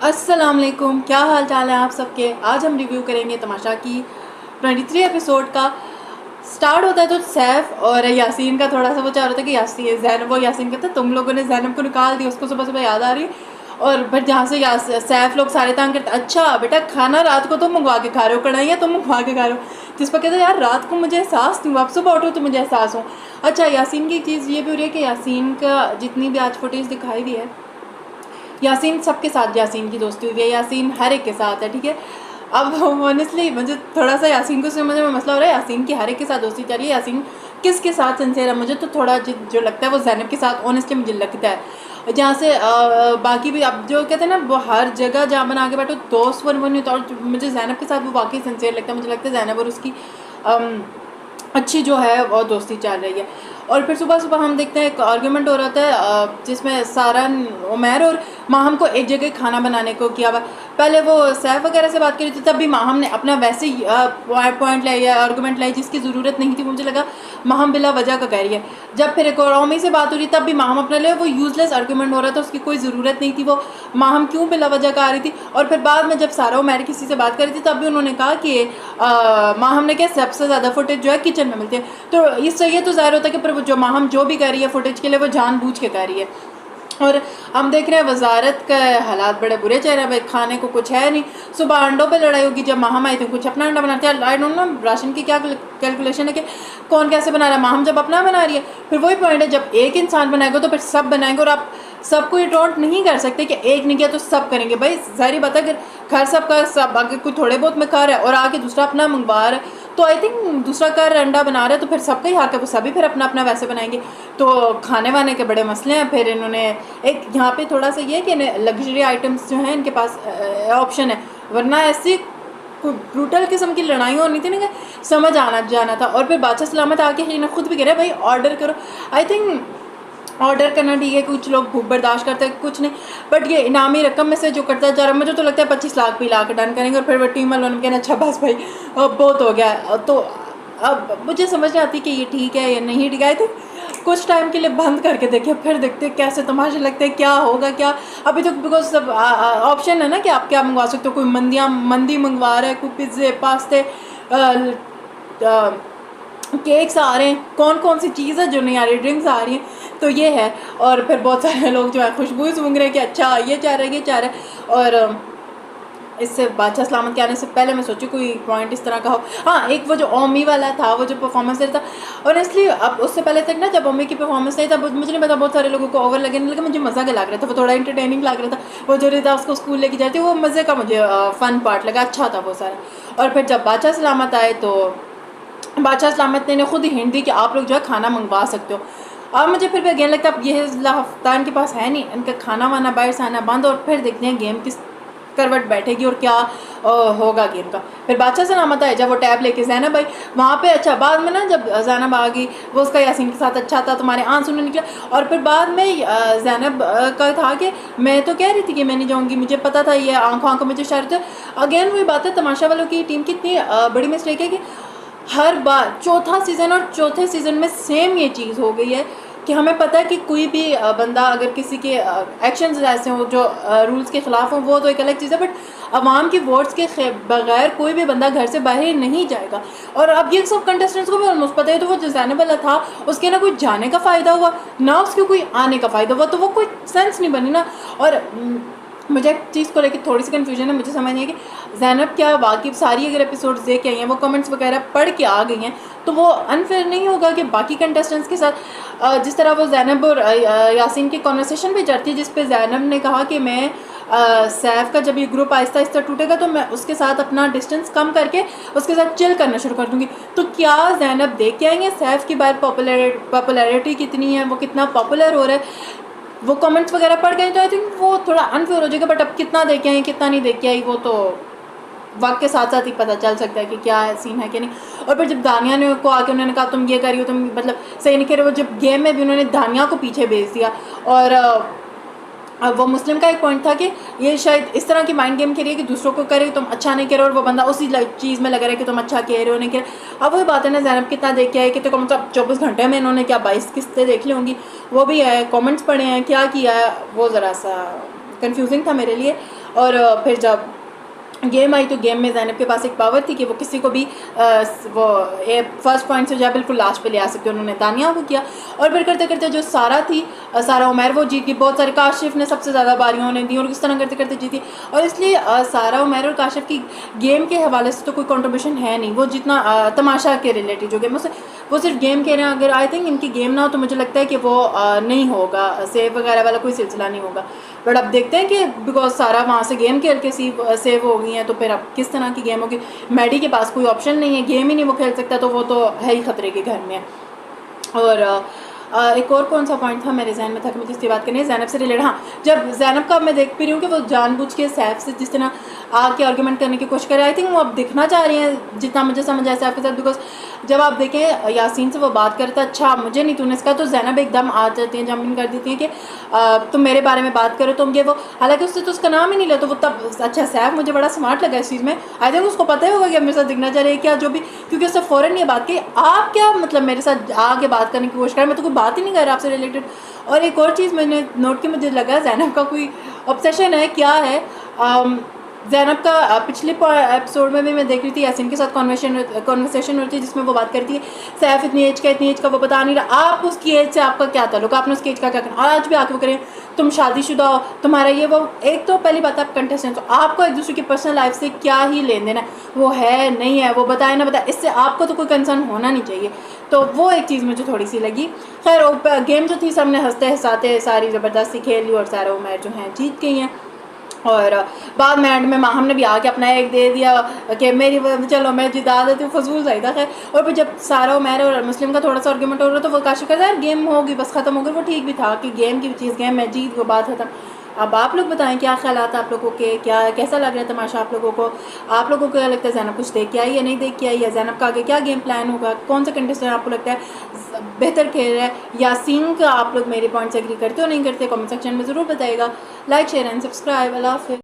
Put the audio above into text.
अस्सलाम वालेकुम, क्या हाल चाल है आप सबके। आज हम रिव्यू करेंगे तमाशा की 23 एपिसोड का। स्टार्ट होता है तो सैफ और यासीन का थोड़ा सा वो चाह रहा था कि यासीन जैनब, वो यासीन कहता तुम लोगों ने जैनब को निकाल दिया, उसको सुबह सुबह याद आ रही है। और फिर जहाँ से सैफ लोग सारे तंग करते, अच्छा बेटा खाना रात को तुम मंगवा के खा रहे हो, कढ़ाइयाँ तुम मंगवा के खा रहे हो। जिस पर कहते यार रात को मुझे एहसास नहीं हुआ, आप सुबह उठो तो मुझे एहसास हो। अच्छा यासीन की चीज़ ये भी हो रही है कि यासीन का जितनी भी आज फुटेज दिखाई दी है, यासीन सबके साथ यासीन की दोस्ती हुई है, यासीन हर एक के साथ है, ठीक है। अब ऑनेस्टली मुझे थोड़ा सा यासीन को समझने में मसला हो रहा है, यासीन की हर एक के साथ दोस्ती चल रही है, यासीन किसके साथ सिंसियर है। मुझे तो थोड़ा जो लगता है वो जैनब के साथ ऑनेस्टली मुझे लगता है। जहाँ से बाकी भी अब जो कहते हैं ना वो हर जगह जहाँ बना के बैठो दोस्त वन वन होता है, और मुझे जैनब के साथ वो वाकई सिंसियर लगता है। मुझे लगता है जैनब और उसकी अच्छी जो है वो दोस्ती चल रही है। और फिर सुबह सुबह हम देखते हैं एक आर्ग्यूमेंट हो रहा था जिसमें सारा उमैर और माहम को एक जगह खाना बनाने को किया हुआ। पहले वो सैफ वगैरह से बात करी थी, तब भी माहम ने अपना वैसे ही पॉइंट लाई या आर्गूमेंट लाई जिसकी ज़रूरत नहीं थी। मुझे लगा माहम बिला वजह का कह रही है। जब फिर एक और ओमी से बात हो रही तब भी माहम अपने लिए वो यूजलेस आर्गूमेंट हो रहा था, उसकी कोई ज़रूरत नहीं थी, वो माहम क्यों बिला वजह का आ रही थी। और फिर बाद में जब सारा उमैर किसी से बात करी थी तब भी उन्होंने कहा कि माहम ने क्या सबसे ज़्यादा फुटेज जो है किचन में मिलती है। तो इससे ये तो ज़ाहिर होता है कि पर जो माहम जो भी कर रही है फुटेज के लिए वो जानबूझ के कर रही है। और हम देख रहे हैं वजारत का हालात बड़े बुरे चल रहे हैं, भाई खाने को कुछ है नहीं। सुबह अंडों पे लड़ाई होगी, जब माहम आई थी कुछ अपना अंडा बनाते हैं। आई डोंट नो राशन की क्या कैलकुलेशन है कि कौन कैसे बना रहा है। माहम जब अपना बना रही है, फिर वही पॉइंट है जब एक इंसान बनाएगा तो फिर सब बनाएंगे, और आप सबको ये टोंट नहीं कर सकते कि एक नहीं किया तो सब करेंगे। भाई जाहिर बात है अगर घर सबका सब अगर कोई थोड़े बहुत में खा रहा है और आके दूसरा अपना मंगवा रहा है तो आई थिंक दूसरा घर अंडा बना रहा है तो फिर सबका ही हक है, वो सभी फिर अपना अपना वैसे बनाएंगे। तो खाने वाने के बड़े मसले हैं। फिर इन्होंने एक यहाँ पे थोड़ा सा ये है कि लग्जरी आइटम्स जो हैं इनके पास ऑप्शन है, वरना ऐसी कोई ब्रूटल किस्म की लड़ाई होनी थी ना, समझ आना जाना था। और फिर बादशाह सलामत आके इन्हें खुद भी कह रहे हैं भाई ऑर्डर करो। आई थिंक ऑर्डर करना ठीक है, कुछ लोग भूख बर्दाश्त करते हैं कुछ नहीं, बट ये इनामी रकम में से जो करता है जा रहा है, मुझे तो लगता है 25 लाख भी ला के डन करेंगे। और फिर वो टीम वालों ने कहना अच्छा बस भाई अब बहुत हो गया। तो अब मुझे समझ नहीं आती कि ये ठीक है या नहीं ठीक है। आई थिंक कुछ टाइम के लिए बंद करके देखिए, फिर देखते हैं कैसे तमाशे लगते हैं, क्या होगा क्या। अभी तो बिकॉज सब ऑप्शन है ना कि आप क्या मंगवा सकते हो, कोई मंदी मंगवा रहा है, कोई पिज़्ज़े पास्ते केक्स आ रहे हैं, कौन कौन सी चीज़ है जो नहीं आ रही, ड्रिंक्स आ रही हैं, तो ये है। और फिर बहुत सारे लोग जो है खुशबू सूंघ रहे हैं कि अच्छा ये चाह रहा है ये चाह रहा है। और इससे बादशाह सलामत के आने से पहले मैं सोची कोई पॉइंट इस तरह का हो। हाँ एक वो जो ओमी वाला था, वो जो परफॉर्मेंस दे रहा था, और इसलिए अब उससे पहले तक ना जब ओमी की परफॉर्मेंस नहीं था मुझे नहीं पता बहुत सारे लोगों को ओवर लगने लगा, मुझे मज़ा का लग रहा था, वो थोड़ा इंटरटेनिंग लग रहा था। वो जो रिता उसको स्कूल लेके जाती वो मज़े का मुझे फ़न पार्ट लगा, अच्छा था वो सारा। और फिर जब बादशाह सलामत आए तो बादशाह सलामत ने खुद ही हिंट दी कि आप लोग जो है खाना मंगवा सकते हो। अब मुझे फिर भी अगेन लगता है अब ये हफ्तान के पास है नहीं, इनका खाना वाना बाहर से आना बंद, और फिर देखते हैं गेम किस करवट बैठेगी और क्या होगा गेम का। फिर बादशाह सलामत आए जब वो टैब लेके जैनब आई वहाँ पे। अच्छा बाद में ना जब जैनब आ गई वो उसका यासीन के साथ अच्छा था, तुम्हारे आंसू नहीं निकला। और फिर बाद में जैनब का था कि मैं तो कह रही थी कि मैं नहीं जाऊँगी, मुझे पता था ये आंखों आंखों में जो शर्त है। अगेन वही बात है, तमाशा वालों की टीम की इतनी बड़ी मिस्टेक है कि हर बार चौथा सीज़न और चौथे सीज़न में सेम ये चीज़ हो गई है कि हमें पता है कि कोई भी बंदा अगर किसी के एक्शंस ऐसे हो जो रूल्स के ख़िलाफ़ हो वो तो एक अलग चीज़ है, बट अवाम की वोट्स के बगैर कोई भी बंदा घर से बाहर नहीं जाएगा। और अब ये सब कंटेस्टेंट्स को भी ऑलमोस्ट पता है, तो वो जो जाने वाला था उसके ना कोई जाने का फ़ायदा हुआ ना उसके कोई आने का फ़ायदा हुआ, तो वो कोई सेंस नहीं बनी ना। और मुझे एक चीज़ को लेकर थोड़ी सी कन्फ्यूजन है, मुझे समझ नहीं है कि जैनब क्या वाकिफ सारी अगर एपिसोड्स देख के आई हैं, वो कमेंट्स वगैरह पढ़ के आ गई हैं, तो वो अनफेयर नहीं होगा कि बाकी कंटेस्टेंट्स के साथ जिस तरह वो जैनब और यासीन की कॉन्वर्सेशन भी चलती है जिस पे जैनब ने कहा कि मैं सैफ का जब ये ग्रुप आहिस्ता आहिस्ता टूटेगा तो मैं उसके साथ अपना डिस्टेंस कम करके उसके साथ चिल करना शुरू कर दूँगी। तो क्या जैनब देख के आएंगे सैफ की बार पॉपुलैरिटी कितनी है, वो कितना पॉपुलर हो रहा है, वो कमेंट्स वगैरह पढ़ गए, तो आई थिंक वो थोड़ा अनफेयर हो जाएगा। बट अब कितना देख के आई कितना नहीं देख के आई वो तो वक्त के साथ साथ ही पता चल सकता है कि क्या है सीन है कि नहीं। और फिर जब दानिया ने को आके उन्होंने कहा तुम ये करियो तुम मतलब सही नहीं कह रहे, वो जब गेम में भी उन्होंने दानिया को पीछे भेज दिया। और अब वो मुस्लिम का एक पॉइंट था कि ये शायद इस तरह की माइंड गेम खेलिए कि दूसरों को करे तुम अच्छा नहीं कह रहे और वो बंदा उसी चीज़ में लगा रहा है कि तुम अच्छा कह रहे हो नहीं कह रहे। अब वही बात है ना, जैनब कितना देख के आए कि तो कम से कम 24 घंटे में इन्होंने क्या 22 किस्तें देख ली होंगी, वो भी है, कमेंट्स पढ़े हैं, क्या किया है, वो ज़रा सा कंफ्यूजिंग था मेरे लिए। और फिर जब गेम आई तो गेम में ज़ैनब के पास एक पावर थी कि वो किसी को भी वो फर्स्ट पॉइंट से जो है बिल्कुल लास्ट पे ले आ सकते। उन्होंने दानिया को किया और फिर करते करते जो सारा थी, सारा उमैर, वो जीत गई। बहुत सारे काशिफ ने सबसे ज़्यादा बारियाँ उन्हें दी और इस तरह करते करते जीती। और इसलिए सारा उमैर और काशिफ की गेम के हवाले से तो कोई कंट्रीब्यूशन है नहीं। वो जितना तमाशा के रिलेटेड जो गेम वो सिर्फ गेम के रहे हैं। अगर आई थिंक इनकी गेम ना हो तो मुझे लगता है कि वो नहीं होगा, सेव वगैरह वाला कोई सिलसिला नहीं होगा। बट अब देखते हैं कि बिकॉज सारा वहाँ से गेम खेल के सेव हो गई हैं तो फिर अब किस तरह की गेम होगी। मैडी के पास कोई ऑप्शन नहीं है, गेम ही नहीं वो खेल सकता, तो वो तो है ही खतरे के घर में। और एक और कौन सा पॉइंट था मेरे जहन में था कि मुझे इसकी बात करनी है ज़ैनब से रिलेटेड। हाँ, जब ज़ैनब का मैं देख भी रही हूँ कि वो जानबूझ के सैफ से जिस तरह आके आर्गूमेंट करने की कोशिश करे, आई थिंक वो अब दिखना चाह रही हैं जितना मुझे समझ आया सैफ के साथ। बिकॉज जब आप देखें यासीन से वो बात करता, अच्छा मुझे नहीं तूने इसका, तो ज़ैनब एकदम आ जाती हैं, जंपिंग कर देती हैं कि तुम मेरे बारे में बात करो, तुम ये वो। हालांकि उससे तो उसका नाम ही नहीं लिया, तो वो तब अच्छा सैफ मुझे बड़ा स्मार्ट लगा इस चीज़ में। आई थिंक उसको पता ही होगा कि अब मेरे साथ दिखना चाह रही है क्या जो भी, क्योंकि उससे फ़ौरन ये बात की आप क्या मतलब मेरे साथ आके बात करने की कोशिश करें, मैं तो कोई बात ही नहीं कर रहा आपसे रिलेटेड। और एक और चीज़ मैंने नोट की, मुझे लगा ज़ैनब का कोई ऑब्सेशन है, क्या है। ज़ैनब का पिछले एपिसोड में भी मैं देख रही थी यासीन के साथ कॉन्वर्सेशन होती है जिसमें वो बात करती है सैफ इतनी एज का वो बता नहीं रहा, आप उसकी एज से आपका क्या ताल्लुक, आपने उसकी एज का क्या करना। आज भी आके वो करें तुम शादीशुदा हो, तुम्हारा ये वो। एक तो पहली बात आप कंटेस्टेंट हो, आपको एक दूसरे की पर्सनल लाइफ से क्या ही लेन देना है, वो है नहीं है, वो बताए ना बताए, इससे आपको तो कोई कंसर्न होना नहीं चाहिए। तो वो एक चीज़ मुझे थोड़ी सी लगी। खैर गेम जो थी सबने हंसते हंसाते सारी ज़बरदस्ती खेल ली और सारा उमैर जो हैं जीत गई हैं। और बाद में एंड में माहम ने भी आके अपना एक दे दिया कि मेरी चलो मैं जिता देती हूँ, फजूल सही था। खैर और फिर जब सारा उमैर और मुस्लिम का थोड़ा सा आर्गूमेंट हो रहा तो वो काशिफ कहता है गेम होगी बस ख़त्म हो गई। वो ठीक भी था कि गेम की चीज़ गेम में जीत, वो बात खत्म। अब आप लोग बताएं क्या ख्यालात आप लोगों के, क्या कैसा लग रहा है तमाशा आप लोगों को। आप लोगों को क्या लगता है ज़ैनब कुछ देख के आई या नहीं देख के आई, या ज़ैनब का आगे क्या गेम प्लान होगा, कौन सा कंटेस्टेंट आपको लगता है बेहतर खेल रहा है। यासीन का आप लोग मेरे पॉइंट से एग्री करते हो नहीं करते, कमेंट सेक्शन में ज़रूर बताइएगा। Like share and subscribe. अल्लाह हाफ़िज़।